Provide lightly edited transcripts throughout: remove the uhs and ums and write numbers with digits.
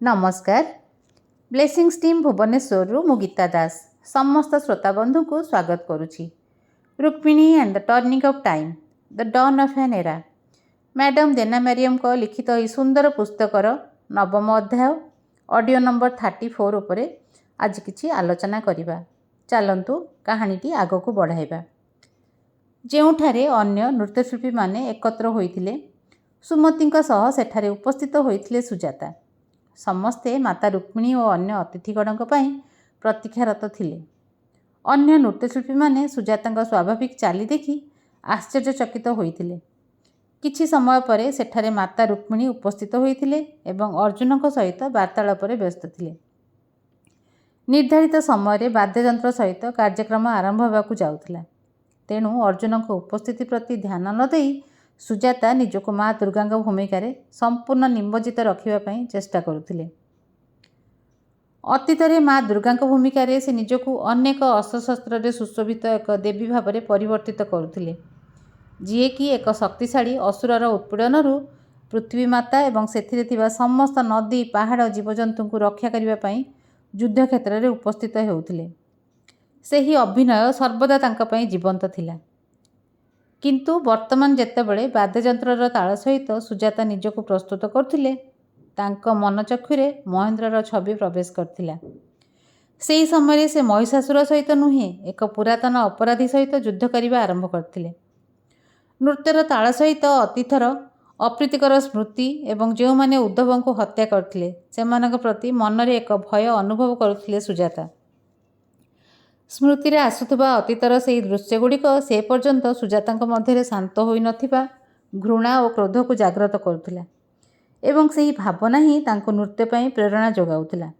नमस्कार। Blessings team Bhubaneswar मु गीता दास समस्त श्रोता बंधु को स्वागत करुछि। Rukmini and the turning of time the dawn of an era madam देना मैरियम को लिखित यह सुंदर पुस्तकर नवम अध्याय ऑडियो नंबर 34 उपरे आज किछि आलोचना करिबा। चलंतु कहानीटी आगो को बढ़ाइबा। जेउठारे अन्य नृत्यशिल्पी माने एकत्र होइथिले सुमतीଙ୍କ सह सेठारे उपस्थित होइथिले सुजाता। समस्ते माता रुक्मिणी और अन्य अतिथिगणों प्रतीक्षारत थिले। अन्य नृत्यशिल्पी माने सुजाता स्वाभाविक चाली देखि आश्चर्यचकित होइथिले। किछि समय परे सेठारे माता रुक्मिणी उपस्थित होइथिले एवं अर्जुन सहित वार्तालाप व्यस्त थिले। निर्धारित समय वाद्ययंत्र सहित कार्यक्रम आरंभ होगाकू जाउथिला। तेणु अर्जुन उपस्थिति प्रति ध्यान न देई सुजाता निजको माँ दुर्गा भूमिका संपूर्ण निमज्जित रखापी चेष्टा करुथिले। अतीत माँ दुर्गा भूमिका से निजको अनेक अस्त्रशस्त्र सुशोभित एक देवी भाव में परिवर्तित करुथिले, जी कि एक शक्तिशाली असुरर उत्पीड़न पृथ्वी माता एवं सेथिरे थिबा समस्त नदी पहाड़ जीवजंतु को रक्षा करने युद्ध क्षेत्र में उपस्थित होउथिले। सेही अभिनय सर्वदा तांका पई जीवंत थिला। किंतु वर्तमान जेतेबेले वाद्ययंत्रर ताल सहित सुजाता निजको प्रस्तुत करथिले तांको मनचक्षुरे महेंद्रर छवि प्रवेश करथिला। सेही समय से महिषासुर सहित नुहे एक पुरातन अपराधी सहित युद्ध करने आरंभ करथिले। नृत्यर ताल सहित अतीथर अप्रीतिकर स्मृति एवं जो माने उद्धव को हत्या करथिले सेमानक प्रति मनरे एक भय अनुभव करुथिले सुजाता। स्मृति रे आसुथबा अतीतर से दृश्यगुड़िक से पर्यंत सुजाता मध्य शांत होई नथिबा घृणा और क्रोध को जागृत करुथिला एवं सही भावना ही तांको नृत्य पई प्रेरणा जोगाउथिला।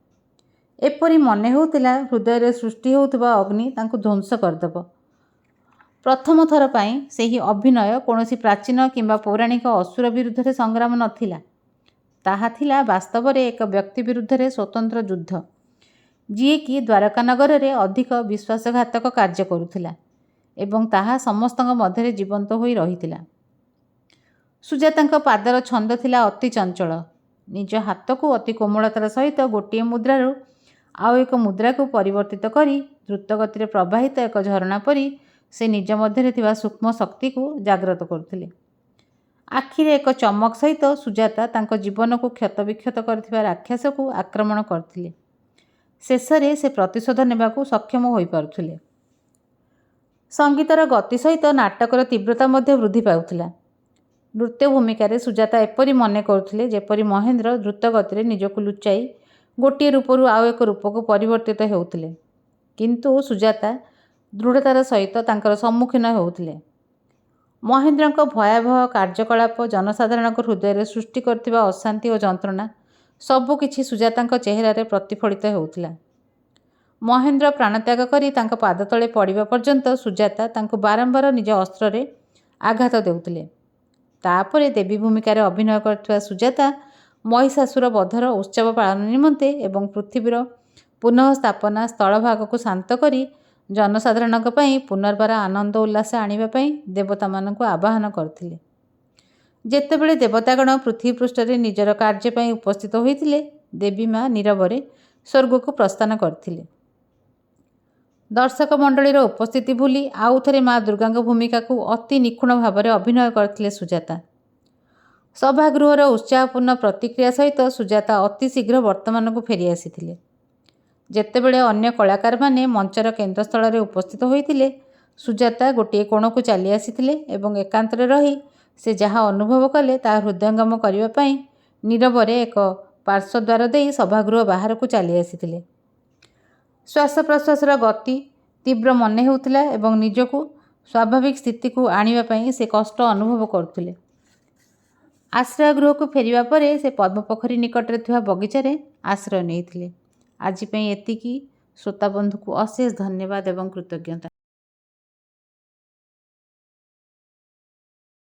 एपरि मने होउथिला हृदय रे सृष्टि होउथबा अग्नि तांको ध्वंस करदेब। प्रथम थर पई सही अभिनय कोनोसी प्राचीन किंबा पौराणिक असुर विरुद्ध संग्राम नथिला, ताहा थिला वास्तव रे एक व्यक्ति विरुद्ध स्वतंत्र युद्ध, जी कि द्वारका नगर में अधिक विश्वासघातक कार्य करुथिला एवं ताहा समस्तଙ୍କ मध्य जीवंत होई रहिथिला। सुजाता पादर छंद थिला अति चंचल। निज हाथ को अति कोमलतार सहित गोटे मुद्रारू आउ एक मुद्रा को परिवर्तित करी द्रुतगति प्रवाहित एक झरणा परी से निज मध्य थिबा सूक्ष्म शक्ति को जागृत करथिले। आखिरे एक चमक सहित सुजाता तांको जीवन को क्षतविक्षत करथिबा राक्षस को आक्रमण करथिले। शेषरे से प्रतिशोध नेबाकू सक्षम होई पारुथिले। संगीतर गति सहित नाटकर तीव्रता मध्य वृद्धि पाउथिला। नृत्य भूमिका रे सुजाता एपरि मने करुथिले जेपरि महेंद्र द्रुत गति निजको लुचाई गोटे रूपरू आउ एक रूप को परिवर्तित हेउथिले, किंतु सुजाता दृढ़तार सहित तांकर सम्मुखीन हेउथिले। महेंद्रक भयावह कार्यकलाप जनसाधारण हृदय सृष्टि करथिबा अशांति और जंत्रणा सबु किछि सुजाता चेहरा प्रतिफलित होउथिला। महेंद्र प्राणत्याग करी तांको पाद तले पड़िबा पर्यंत सुजाता तांको बारंबार निज अस्त्र रे आघात देउथिले। तापरे देवी भूमिका रे अभिनय करथिबा सुजाता महिषासुर वधर उत्सव पालन निमंते एवं पृथ्वीर पुनः स्थापना स्थलभाग को शांत करी जनसाधारणक पई पुनर्बार आनंद उल्लास आनिबा पई देवता मानकु आवाहन करथिले। जेतेबेले देवतागण पृथ्वी पृष्ठ रे निजर कार्य पई उपस्थित होइथिले देवी माँ नीरवरे स्वर्ग को प्रस्थान करथिले। दर्शक मंडलीर उपस्थिति भूली आउ थरे माँ दुर्गा भूमिका को अति निखुण भाव में अभिनय करथिले सुजाता। सभागृहर उत्साहपूर्ण प्रतिक्रिया सहित सुजाता अति शीघ्र वर्तमान को फेरी आसीथिले। जेतेबेले अन्य कलाकार माने मंचर केन्द्रस्थल में उपस्थित होइथिले सुजाता गोटे कोण को चली आसीथिले एवं एकांत रे रही से जहाँ अनुभव कले ता हृदयंगम करने पाई नीरवरे एक पार्श्वद्वार दे सभागृह बाहर को चली आसीथिले। श्वास प्रश्वासर गति तीव्र मन हेउथिला एवं निजको स्वाभाविक स्थिति को आनिबा पई से कष्ट अनुभव करथिले। आश्रय गृह को फेरिबा परे से पद्मपोखरी निकट रे थिबा बगीचारे आश्रय नेइथिले। आज पई एतिकी। श्रोता बंधु को अशेष धन्यवाद एवं कृतज्ञता।